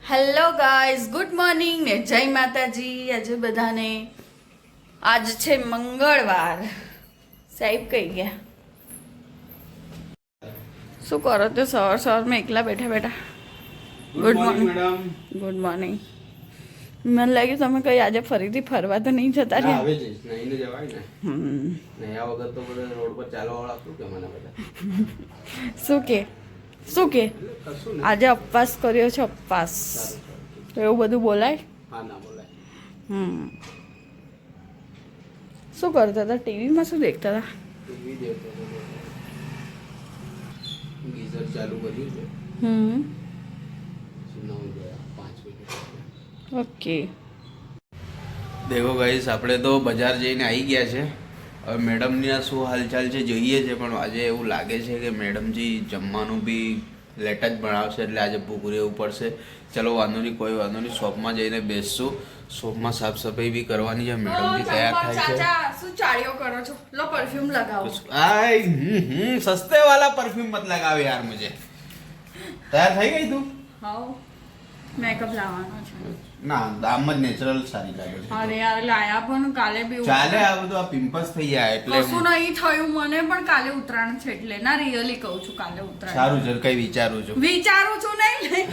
Hello guys, good morning ને જય માતાજી. આજે બધાને આજ છે મંગળવાર. સાહેબ કઈ ગયા? શું કરો તો સવાર સવારમાં એકલા બેઠા બેઠા? Good morning madam. Good morning. મને લાગ્યું તમે કઈ આજે ફરીથી ફરવા તો નહીં જતા રહ્યા? આવે છે નહીં ને જવાય ને. નયા વગર તો બધા રોડ પર ચાલવા વાળા શું કે મને બધા શું કે આજે ઉપવાસ કર્યો છે? ઉપવાસ તો એવું બધું બોલાય? હા, ના બોલાય. શું કરતા હતા? ટીવીમાં શું દેખતા હતા? ટીવી દેખતો હતો. ગીઝર ચાલુ કર્યું છે. 9 ગયા 5 મિનિટ. ઓકે. દેખો ગાઈસ, આપણે તો બજાર જઈને આવી ગયા છે. હવે મેડમની શું હાલચાલ છે જોઈએ છે, પણ આજે એવું લાગે છે કે મેડમજી જમવાનું બી લેટ જ બનાવશે, એટલે આજે ભૂખ રહેવું પડશે. ચલો વાંધો નહીં, કોઈ વાંધો નહીં. શોપમાં જઈને બેસશું. શોપમાં સાફ સફાઈ બી કરવાની છે. મેડમજી તૈયાર થાય છે. શું ચાળીઓ કરો છો? લો પરફ્યુમ લગાવો. આય સસ્તે વાલા પરફ્यूम મત લગાવ યાર મુझे. તૈયાર થઈ ગઈ તું? હાઉ મેકઅપ લાવવાનો છે. ના, આમ જ નેચરલ સારી લાગે છે. અરે યાર લાયા પણ કાલે બી ચાલે. આ બધું આ પિમ્પલ્સ થઈ જાય એટલે કશું નહીં થયું મને, પણ કાલે ઉતરાણ છે એટલે ના, રિયલી કહું છું, કાલે ઉતરાણ. સારું છે. કઈ વિચારું છું નહીં.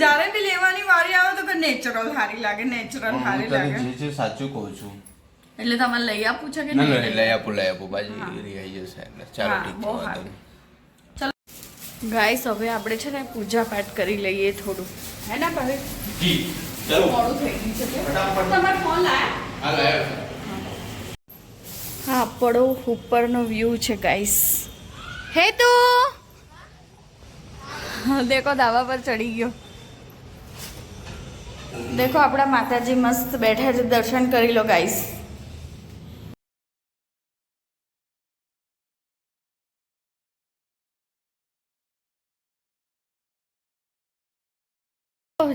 જ્યારે બી લેવાની વારી આવે તો કે નેચરલ સારી લાગે, નેચરલ સારી લાગે. જે છે સાચું કહું છું. એટલે તમારે લઈ આપું છે કે ના નહીં? લઈ આપું બાજી રહી જશે એટલે ચાલો ઠીક છે. વાંધો નહીં. ગાઈસ, હવે આપણે છે ને પૂજા પાઠ કરી લઈએ થોડું, હે ને ભાઈ? જી ચલો. મોડું થઈ ગયું છે. ફટાફટ. તમારો ફોન લાયા? હા લાયો. હા, આપણો ઉપરનો વ્યૂ છે ગાઈસ. હે તું દેખો ધાબા પર ચડી ગયો. દેખો આપણા માતાજી મસ્ત બેઠા છે, દર્શન કરી લો ગાઈસ.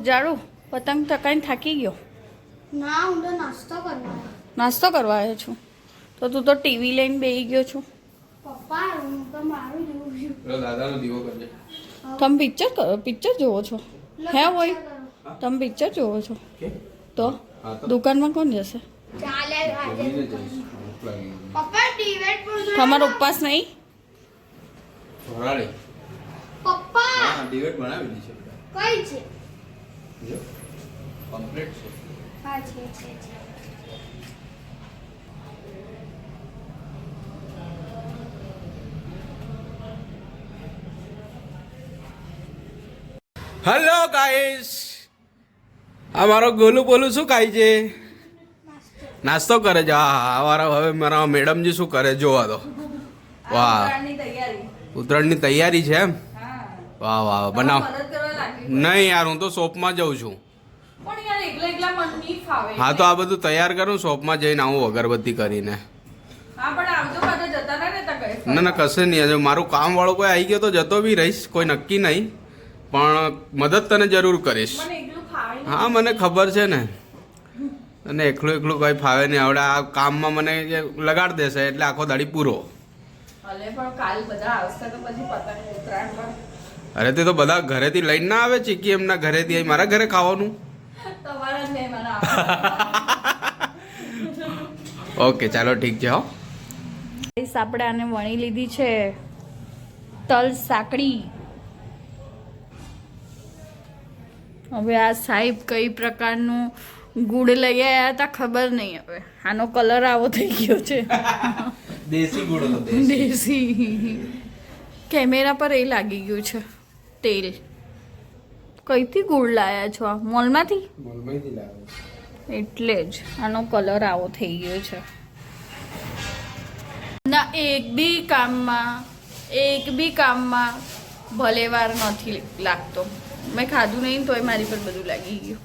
જાડુ પતંગ તકાઈને થાકી ગયો? ના, હું તો નાસ્તો કરવા આવ્યો. નાસ્તો કરવા આવ્યો છું? તો તું તો ટીવી લઈને બેસી ગયો છું. પપ્પા, હું તો મારું જોઉં છું. દાદાનો દીવો કરજે. તમે પિક્ચર જોવો છો? હે હોય તમે પિક્ચર જોવો છો? તો દુકાનમાં કોણ જશે? ચાલે આજે. પપ્પા ડિબેટ પર તમારો ઉપવાસ નહીં? ભરાડે. પપ્પા હા, ડિબેટ બનાવી દીધી છે. કઈ છે? જો કમ્પ્લીટ છે. હા છે. હેલો ગાઈસ, અમારો ગોલું બોલું શું ખાય છે? નાસ્તો કરે છે. હવે મારા મેડમજી શું કરે જોવા દો. વાહ, ઉત્તરાયણની તૈયારી છે એમ? વાહ વાહ, બનાવ. નહીં યાર, હું તો શોપમાં જઉં છું. હા, તો આ બધું તૈયાર કરું, શોપમાં જઈને આવું અગરબત્તી કરીને. ના કશે નહીં. હજુ મારું કામ વાળો કોઈ આવી ગયો તો જતો બી રહીશ, કોઈ નક્કી નહીં, પણ મદદ તને જરૂર કરીશ. હા, મને ખબર છે ને. અને એકલું કોઈ ફાવે નહીં. આવડે આ કામમાં મને લગાડ દેશે એટલે આખો દાડી પૂરો. અરે તે તો બધા ઘરેથી લઈને ના આવે ચીકી, એમના ઘરેથી આવી મારા ઘરે ખાવાનું. ઓકે ચાલો ઠીક છે. હો આપણે આને વણી લીધી છે તલ સાંકડી. હવે આ સાહેબ કઈ પ્રકારનું ગુડ લઈ આવ્યા હતા ખબર નહીં. હવે આનો કલર આવો થઈ ગયો છે. દેશી ગુડ હતો. દેશી કેમેરા પર એ લાગી ગયું છે તેલ. કઈથી ગુડ લાયા છો? આ મોલમાંથી? મોલમાંથી લાવ્યો. એટલે જ આનો કલર આવો થઈ ગયો છે. ના એક બી કામમાં ભલે વાર નથી લાગતો. મેં ખાધું નહીં તોય મારી પર બધું લાગી ગયું.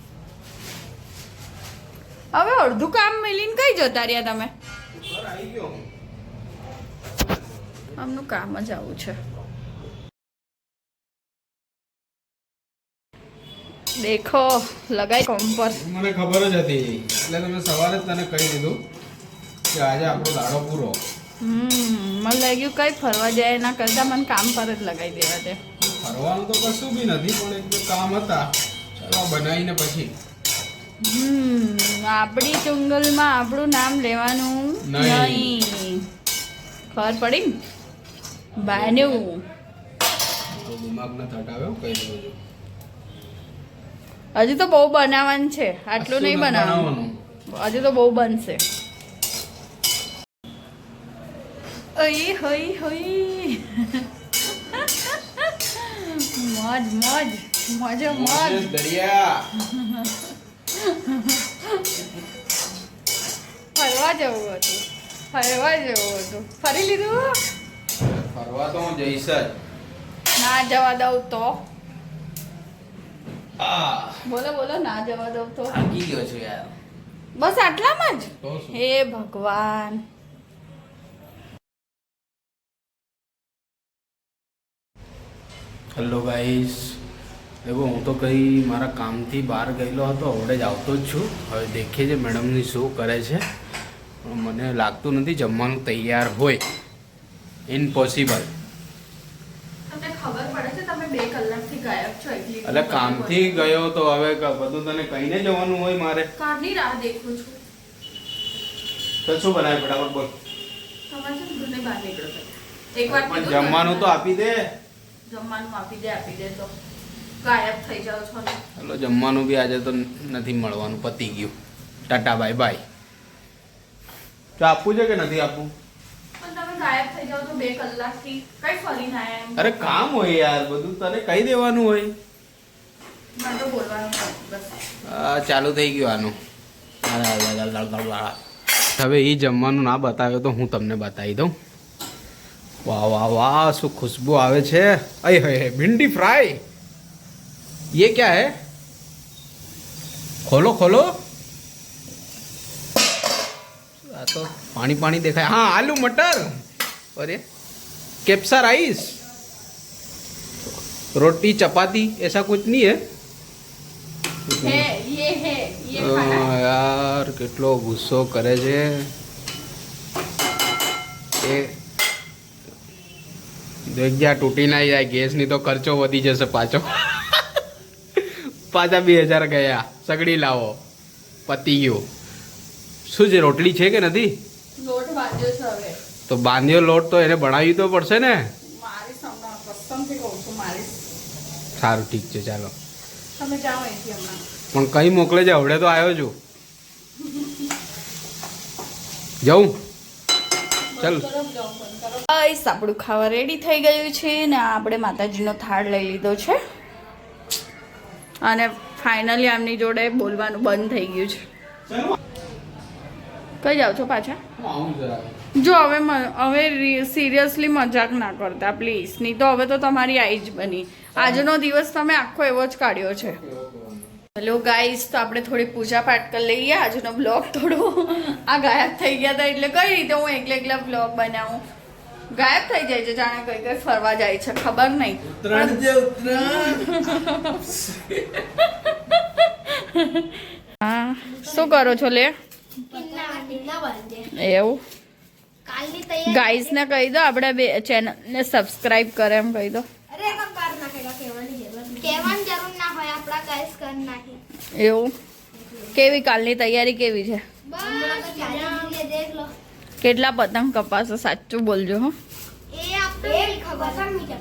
હવે અડધું કામ મેલીને કઈ જતા રહ્યા તમે? આમનું કામ જ આવું છે. દેખો લગાઈ કોમ પર. મને ખબર જ હતી એટલે તમે સવારે જ તને કહી દીધું કે આજે આપણો દાડો પૂરો. મને લાગ્યું કઈ ફરવા જાય એના કરતા મને કામ પર જ લગાવી દેવા દે. ફરવાનું તો કશું બી નથી પણ એક બે કામ હતા ચાલો બનાવીને પછી આપણી ચુંગલમાં આપણું નામ લેવાનું નહીં. નહીં. ખબર પડી ને બાનું તો દિમાગ ન થટાવ્યો કઈ દઉં છું હજી તો બહુ બનાવવાનું છે આટલું નહીં બનાવવાનું હજી તો બહુ બનશે અઈ હઈ હઈ મોજ મોજ મોજો મોજ દરિયા ફરવા જવું હતું ફરી લીધું ફરવા તો હું જઈશ જ ના જવા દઉં તો આ બોલો બોલો ના જવા દઉં તો થાકી ગયો છું યાર બસ આટલામાં જ તો શું? હે ભગવાન હેલો ગાઈસ દેખો હું તો કઈ મારા કામથી બહાર ગયેલો હતો હવડે જ આવતો જ છું હવે દેખીએ છે મેડમની શું કરે છે પણ મને લાગતું નથી જમવાનું તૈયાર હોય ઇમ્પોસિબલ તમને ખબર પડે છે તમે 2 કલાકથી ગાયબ છો એટલી એટલે કામથી ગયો તો હવે બધું તને કહીને જવાનું હોય મારે કારની રાહ દેખું છું તો શું બનાવે ફટાફટ બોલ તમારે છે ને ઘરને બહાર નીકળો એક વાર પણ જમવાનું તો આપી દે જમવાનું આપી દે તો ગાયબ થઈ જાવ છો ને ચાલો જમવાનું બી આજે તો નથી મળવાનું પતી ગયું ટાટા બાય બાય તો આપવું છે કે નથી આપવું પણ તમે ગાયબ થઈ જાવ તો 2 કલાકથી કઈ ફરીને આયા એમ અરે કામ હોય યાર બધું તને કહી દેવાનું હોય મને તો બોલવાનું નથી બસ ચાલુ થઈ ગયું આનું હવે એ જમવાનું ના બતાવ્યો તો હું તમને બતાવી દઉં વાહ વાહ વાહ શું ખુશ્બુ આવે છે અય હે ભિંડી ફ્રાય ये क्या है खोलो खोलो आ तो पानी पानी देखा है हाँ आलू मटर और ये केप्सा राइस रोटी चपाती ऐसा कुछ नहीं है ये खाना है। યાર કેટલો ગુસ્સો કરે છે એ જગ્યા તૂટી ના જાય ગેસની તો ખર્ચો વધી જશે પાછો પાછા 2000 ગયા સગડી લાવો પતી ગયું શું છે રોટલી છે કે નથી લોટ બાંધ્યો છે હવે તો બાંધ્યો લોટ તો એને બનાવી તો પડશે ને મારી સામે કસમથી કહું છું મારી સારું ઠીક છે ચાલો તમે જાઓ અહીંથી હમણાં પણ કઈ મોકલે છે હવડે તો આવ્યો છું જાઉં ચાલ ગાઈસ આપણું ખાવા રેડી થઈ ગયું છે ને આપણે માતાજીનો થાળ લઈ લીધો છે અને ફાઇનલી આમની જોડે બોલવાનું બંધ થઈ ગયું છે કઈ જાઓ છો પાછા જો હવે સિરિયસલી મજાક ના કરતા પ્લીઝ નહીં તો હવે તો તમારી આઈ જ બની આજનો દિવસ તમે આખો એવો જ કાઢ્યો છે હેલો ગાઈસ તો આપણે થોડી પૂજા પાઠ કરી લઈએ આજનો બ્લોગ થોડો આ ગાયબ થઈ ગયા હતા એટલે કઈ રીતે હું એકલા બ્લોગ બનાવું ગાયબ થઈ જાય છે જાણે કઈ કઈ ફરવા જાય છે ખબર નહીં હા શું કરો છો લે એવું કાલની તૈયારી ગાઈસ ને કહી દો આપણે બે ચેનલને સબસ્ક્રાઇબ કરે એમ કહી દો અરે પણ કર નાખેગા કહેવાની જરૂર ના હોય આપણા ગાઈસ કર નાખે એવું કેવી કાલની તૈયારી કેવી છે બસ ચાલે દેખ લો કેટલા પતંગ કપાસો સાચું બોલજો હો એ આપણે ખબર નહીં કે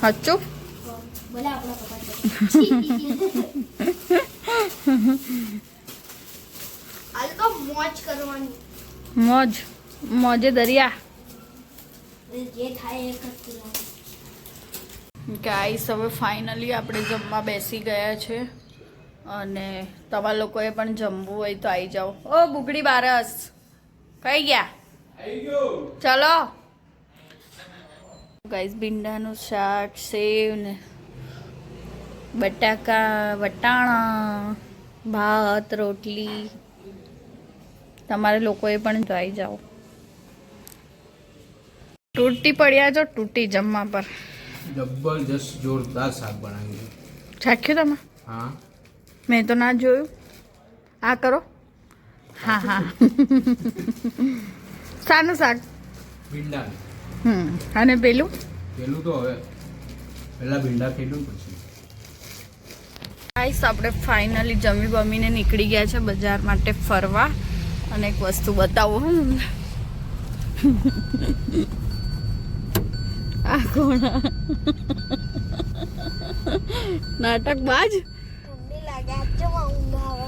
સાચું બોલે આપણા પપ્પા હાલ તો મોજ કરવાની મોજે દરિયા જે થાય એ કરતું રહેવાનું. ગાઈસ હવે ફાઇનલી આપણે જમવા બેસી ગયા છે અને તમારા લોકોએ પણ જમવું હોય તો આવી જાઓ ઓ બુગડી બારસ કઈ ગયા ચલો ગાઈસ ભીંડાનું શાક સેવ ને બટાકા વટાણા ભાત રોટલી તમારે લોકોએ પણ તો આવી જાઓ તૂટી પડ્યા છો તૂટી જમવા પર જબરજસ્ત જોરદાર શાક બનાવ્યું છે ચાખ્યું તમે હા મેં તો ના જોયું આ કરો હા હા શાનું શાક ભીંડાનું અને પેલું પેલું તો હવે પહેલા ભીંડા ખેડું પછી ગાઈસ આપણે ફાઇનલી જમી બમીને નીકળી ગયા છે બજાર માટે ફરવા. અને એક વસ્તુ બતાવો તમને. આ કોણ નાટક બાજ ઠંડી લાગે આજો ઊંઘ આવે.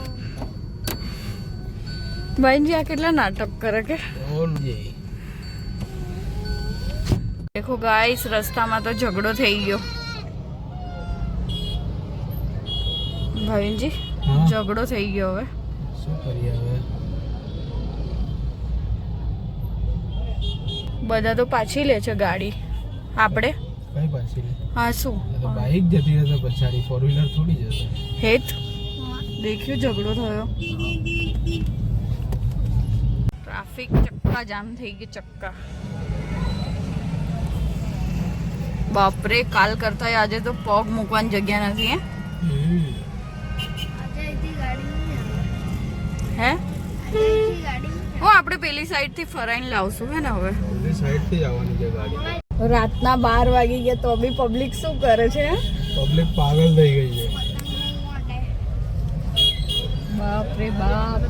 ભાઈજી આ કેટલા નાટક કરે કે. દેખો ગાઈસ રસ્તામાં તો ઝઘડો થઈ ગયો. ભાઈજી ઝઘડો થઈ ગયો. હવે શું કરીએ હવે? બધા તો પાછી લે છે ગાડી. આપણે કઈ પાછી લે? હા શું બાઇક જતી રહે પછાડી, ફોર વ્હીલર થોડી જશે. હેત દેખ્યું ઝઘડો થયો. ટ્રાફિક ચક્કા જામ થઈ ગઈ ચક્કા. બાપરે કાલ કરતા આજે તો પગ મૂકવાની જગ્યા નથી. આજે અહીંથી ગાડી નહીં આવે. હે આજે અહીંથી ગાડી નહીં ઓ આપણે પેલી સાઈડ થી ફરાઈને લાવશું હે ને. હવે એ સાઈડ થી જવાની છે ગાડી. રાતના 12 વાગી ગયા તો બી પબ્લિક શું કરે છે. પબ્લિક પાગલ થઈ ગઈ છે. બાપ રે બાપ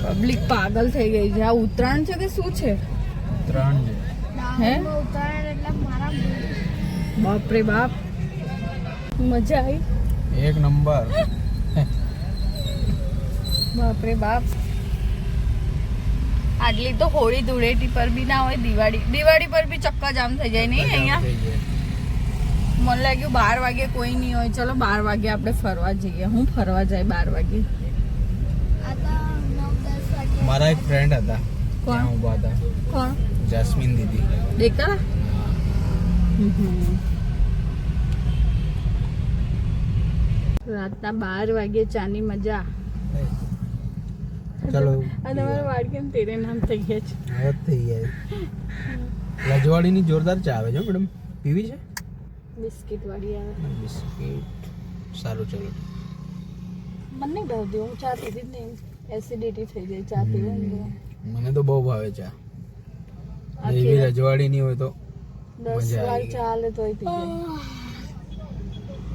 પબ્લિક પાગલ થઈ ગઈ છે. આ ઉત્તરાયણ છે કે શું છે? ત્રણ છે. હે ઉતારે એટલે મારા બાપ રે બાપ મજા આવી. એક નંબર. બાપ રે બાપ આટલી તો હોળી ધૂળેટી પર બી ના હોય. દિવાળી પર બી ચક્કા જામ થઈ જાય નહીં અહીંયા. મને લાગ્યું 12 વાગે કોઈ નહીં હોય. ચલો 12 વાગે આપણે ફરવા જઈએ. હું ફરવા જાય 12 વાગે. આ તો 9-10 વાગે. મારા એક ફ્રેન્ડ હતા કોણ? ત્યાં ઊભા હતા. કોણ જાસ્મીન દીદી. દેખતા રાતના 12 વાગે ચાની મજા. ચલો આ તમારા વાળ કેમ તેરે નામ થઈ ગયા છે? હવે થઈ જાય. રજવાડીની જોરદાર ચા આવે છે મેડમ. પીવી છે? બિસ્કિટ વાળી આવે. બિસ્કિટ સારું. ચલો મને નહીં ભાવતી. હું ચા પીધી જ નહીં. એસિડિટી થઈ જાય ચા પીવાની. મને તો બહુ ભાવે ચા. આખી એવી રાત રજવાડીની હોય તો 10 મજા વાર આવી. ચાલે તોય પી જાય.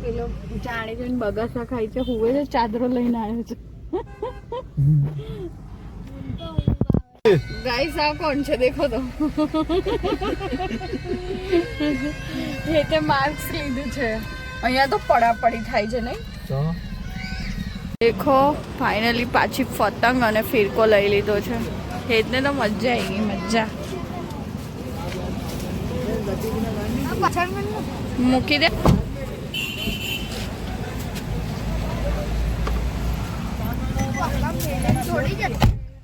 પેલો જાણી જોઈને બગાસા ખાય છે. હુવે છે ચાદરો લઈને આવ્યો છે. ગાઈસ આ કોણ છે દેખો તો. હેતે માર્ક્સ લીધું છે. અહીંયા તો પડાપડી થાય છે નહીં. તો દેખો ફાઇનલી પાછી પતંગ અને ફિરકો લઈ લીધો છે. હેતને તો મજા આવી ગઈ. મજા પાછળ મને મૂકી દે. छोड़ी जा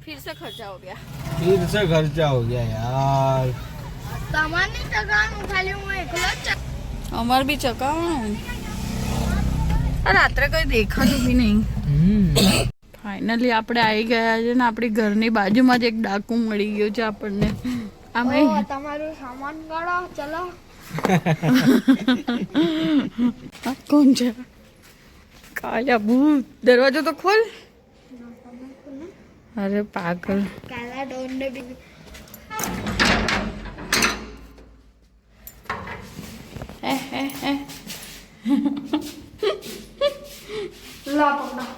फिर से खर्चा हो गया. फिर से खर्चा हो गया यार. सामान्य टकान खाली હું એકલો જ અમાર બી ચકાવવાનું. રાત્રે કઈ દેખાતું બી નહીં. ફાઇનલી આપણે આવી ગયા છે ને આપણી ઘરની બાજુમાં જ એક ડાકુ મળી ગયો છે આપણને. અમે તમારું સામાન કાઢો ચલો. આ કોણ છે? કાલા ભૂત. દરવાજો તો ખોલ. અરે પાગલ. કાલા ડોન ને બી લા પકડા.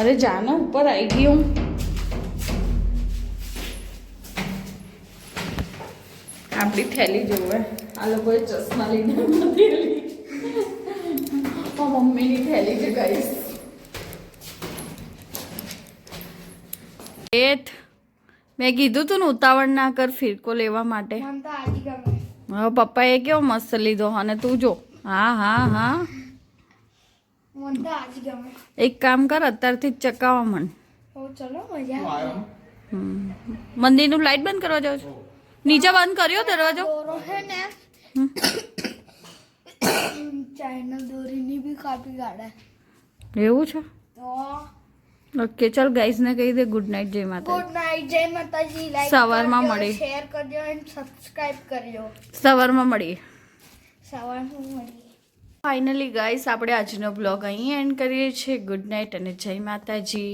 અરે જાના ઉપર આવી ગઈ હું. આપણી થેલી જોવે. આ લોકોએ ચશ્મા લઈને નથી લી. મમ્મીની થેલી છે ગાઈસ. મેં કીધું તું ને ઉતાવળ ના કર ફિરકો લેવા માટે. મને તો આજી ગમે. હવે પપ્પાએ કેવો મસ્ત લીધો અને તું જો. હા હા હા મને તો આજી ગમે. એક કામ કર અત્યારથી જ ચકાવવા મન. ઓ ચલો મજા આવે. મંદિરનું લાઈટ બંધ કરવા જાવ છો? નીચે બંધ કર્યો દરવાજો? દોરો હે ને ચાઇના દોરીની બી કાપી કાઢે. એવું છે? તો ઓકે ચાલ ગાઈસ ને કહી દે ગુડ નાઇટ જય માતા. ગુડ નાઇટ જય માતાજી. લાઈક સવારમાં મળીએ. શેર કરજો અને સબસ્ક્રાઇબ કરજો. સવારમાં મળીએ. સવારમાં મળીએ. ફાઇનલી ગાઈસ આપણે આજનો બ્લોગ અહીં એન્ડ કરીએ છીએ. ગુડ નાઇટ અને જય માતાજી.